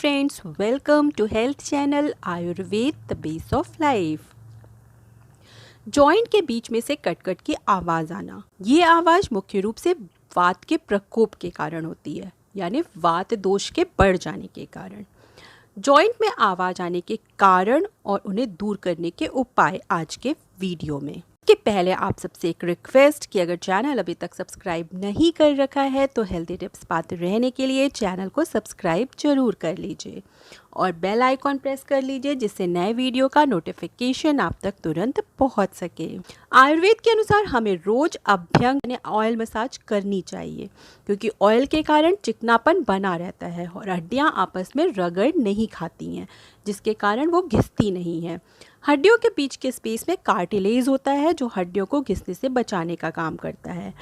friends, welcome to health channel Ayurveda the base of life. Joint के बीच में से cut cut की आवाज़ आना, ये आवाज़ मुख्य रूप से वात के प्रकोप के कारण होती है, यानी वात दोष के बढ़ जाने के कारण। जॉइंट में आवाज़ आने के कारण और उन्हें दूर करने के उपाय आज के वीडियो में। कि पहले आप सबसे एक रिक्वेस्ट कि अगर चैनल अभी तक सब्सक्राइब नहीं कर रखा है तो हेल्दी टिप्स पाते रहने के लिए चैनल को सब्सक्राइब जरूर कर लीजिए और बेल आइकॉन प्रेस कर लीजिए, जिससे नए वीडियो का नोटिफिकेशन आप तक तुरंत पहुंच सके। आयुर्वेद के अनुसार हमें रोज अभ्यंग यानी ऑयल मसाज करनी चाहिए, क्योंकि ऑयल के कारण चिकनापन बना रहता है और हड्डियां आपस में रगड़ नहीं खाती हैं, जिसके कारण वो घिसती नहीं है। हड्डियों के बीच के स्पेस में कार्टिलेज होता है जो हड्डियों को घिसने से बचाने का काम करता है।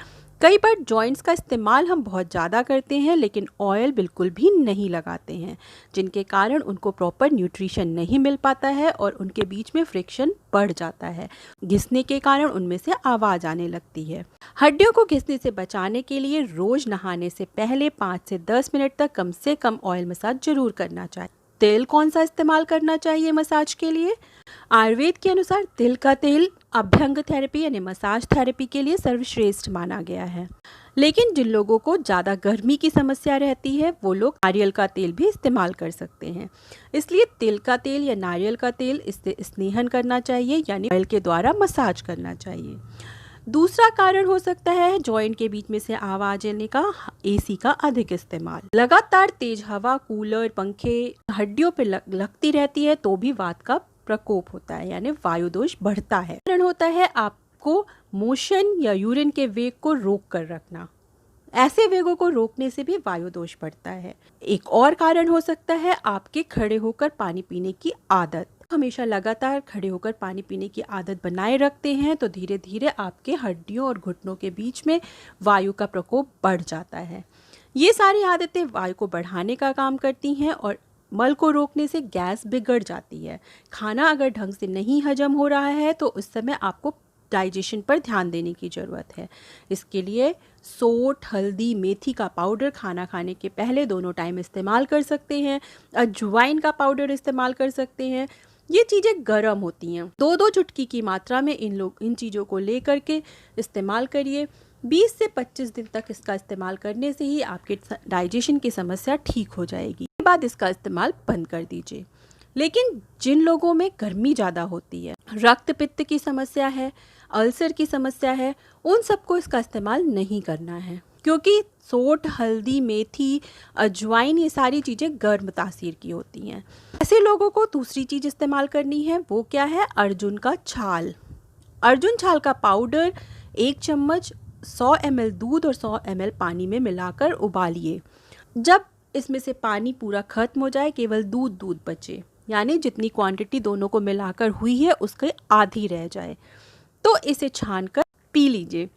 कई बार जॉइंट्स का इस्तेमाल हम बहुत ज़्यादा करते हैं लेकिन ऑयल बिल्कुल भी नहीं लगाते हैं, जिनके कारण उनको प्रॉपर न्यूट्रिशन नहीं मिल पाता है और उनके बीच में फ्रिक्शन बढ़ जाता है। घिसने के कारण उनमें से आवाज़ आने लगती है। हड्डियों को घिसने से बचाने के लिए रोज़ नहाने से पहले 5 से 10 मिनट तक कम से कम ऑयल मसाज जरूर करना चाहिए। तेल कौन सा इस्तेमाल करना चाहिए मसाज के लिए? आयुर्वेद के अनुसार तिल का तेल अभ्यंग थेरेपी यानी मसाज थेरेपी के लिए सर्वश्रेष्ठ माना गया है। लेकिन जिन लोगों को ज़्यादा गर्मी की समस्या रहती है वो लोग नारियल का तेल भी इस्तेमाल कर सकते हैं। इसलिए तिल का तेल या नारियल का तेल इससे स्नेहन करना चाहिए, यानी ऑयल के द्वारा मसाज करना चाहिए। दूसरा कारण हो सकता है जॉइंट के बीच में से आवाज आने का एसी का अधिक इस्तेमाल। लगातार तेज हवा, कूलर, पंखे हड्डियों पे लगती रहती है तो भी वात का प्रकोप होता है, यानी वायु दोष बढ़ता है। कारण होता है आपको मोशन या यूरिन के वेग को रोक कर रखना। ऐसे वेगों को रोकने से भी वायु दोष बढ़ता है। एक और कारण हो सकता है आपके खड़े होकर पानी पीने की आदत। हमेशा लगातार खड़े होकर पानी पीने की आदत बनाए रखते हैं तो धीरे धीरे आपके हड्डियों और घुटनों के बीच में वायु का प्रकोप बढ़ जाता है। ये सारी आदतें वायु को बढ़ाने का काम करती हैं और मल को रोकने से गैस बिगड़ जाती है। खाना अगर ढंग से नहीं हजम हो रहा है तो उस समय आपको डाइजेशन पर ध्यान देने की ज़रूरत है। इसके लिए सोंठ, हल्दी, मेथी का पाउडर खाना खाने के पहले दोनों टाइम इस्तेमाल कर सकते हैं। अजवाइन का पाउडर इस्तेमाल कर सकते हैं। ये चीज़ें गर्म होती हैं। 2-2 चुटकी की मात्रा में इन चीज़ों को ले करके इस्तेमाल करिए। 20 से 25 दिन तक इसका इस्तेमाल करने से ही आपके डाइजेशन की समस्या ठीक हो जाएगी। उसके बाद इसका इस्तेमाल बंद कर दीजिए। लेकिन जिन लोगों में गर्मी ज़्यादा होती है, रक्त पित्त की समस्या है, अल्सर की समस्या है, उन सबको इसका इस्तेमाल नहीं करना है, क्योंकि सोंठ, हल्दी, मेथी, अजवाइन ये सारी चीज़ें गर्म तासीर की होती हैं। ऐसे लोगों को दूसरी चीज़ इस्तेमाल करनी है, वो क्या है? अर्जुन का छाल। अर्जुन छाल का पाउडर 1 चम्मच 100 ml दूध और 100 ml पानी में मिलाकर उबालिए। जब इसमें से पानी पूरा खत्म हो जाए, केवल दूध बचे, यानी जितनी क्वांटिटी दोनों को मिलाकर हुई है उसके आधी रह जाए, तो इसे छानकर पी लीजिए।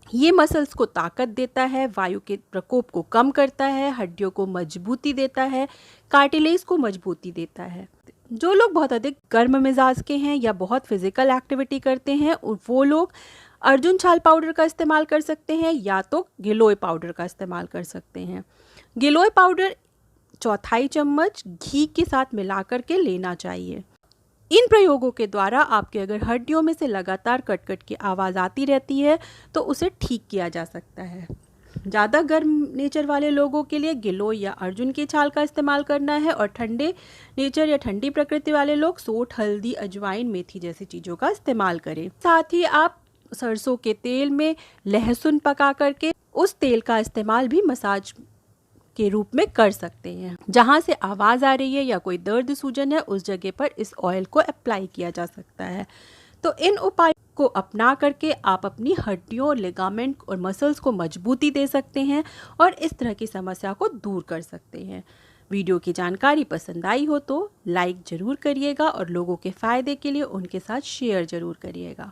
ये मसल्स को ताकत देता है, वायु के प्रकोप को कम करता है, हड्डियों को मजबूती देता है, कार्टिलेज को मजबूती देता है। जो लोग बहुत अधिक गर्म मिजाज के हैं या बहुत फिजिकल एक्टिविटी करते हैं वो लोग अर्जुन छाल पाउडर का इस्तेमाल कर सकते हैं या तो गिलोय पाउडर का इस्तेमाल कर सकते हैं। गिलोय पाउडर 1/4 चम्मच घी के साथ मिला करके लेना चाहिए। इन प्रयोगों के द्वारा आपके अगर हड्डियों में से लगातार कट कट की आवाज़ आती रहती है तो उसे ठीक किया जा सकता है। ज़्यादा गर्म नेचर वाले लोगों के लिए गिलोय या अर्जुन की छाल का इस्तेमाल करना है और ठंडे नेचर या ठंडी प्रकृति वाले लोग सोंठ, हल्दी, अजवाइन, मेथी जैसी चीज़ों का इस्तेमाल करें। साथ ही आप सरसों के तेल में लहसुन पका करके उस तेल का इस्तेमाल भी मसाज के रूप में कर सकते हैं। जहां से आवाज़ आ रही है या कोई दर्द सूजन है उस जगह पर इस ऑयल को अप्लाई किया जा सकता है। तो इन उपायों को अपना करके आप अपनी हड्डियों, लिगामेंट और मसल्स को मजबूती दे सकते हैं और इस तरह की समस्या को दूर कर सकते हैं। वीडियो की जानकारी पसंद आई हो तो लाइक ज़रूर करिएगा और लोगों के फ़ायदे के लिए उनके साथ शेयर ज़रूर करिएगा।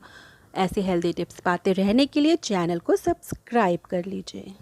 ऐसे हेल्दी टिप्स पाते रहने के लिए चैनल को सब्सक्राइब कर लीजिए।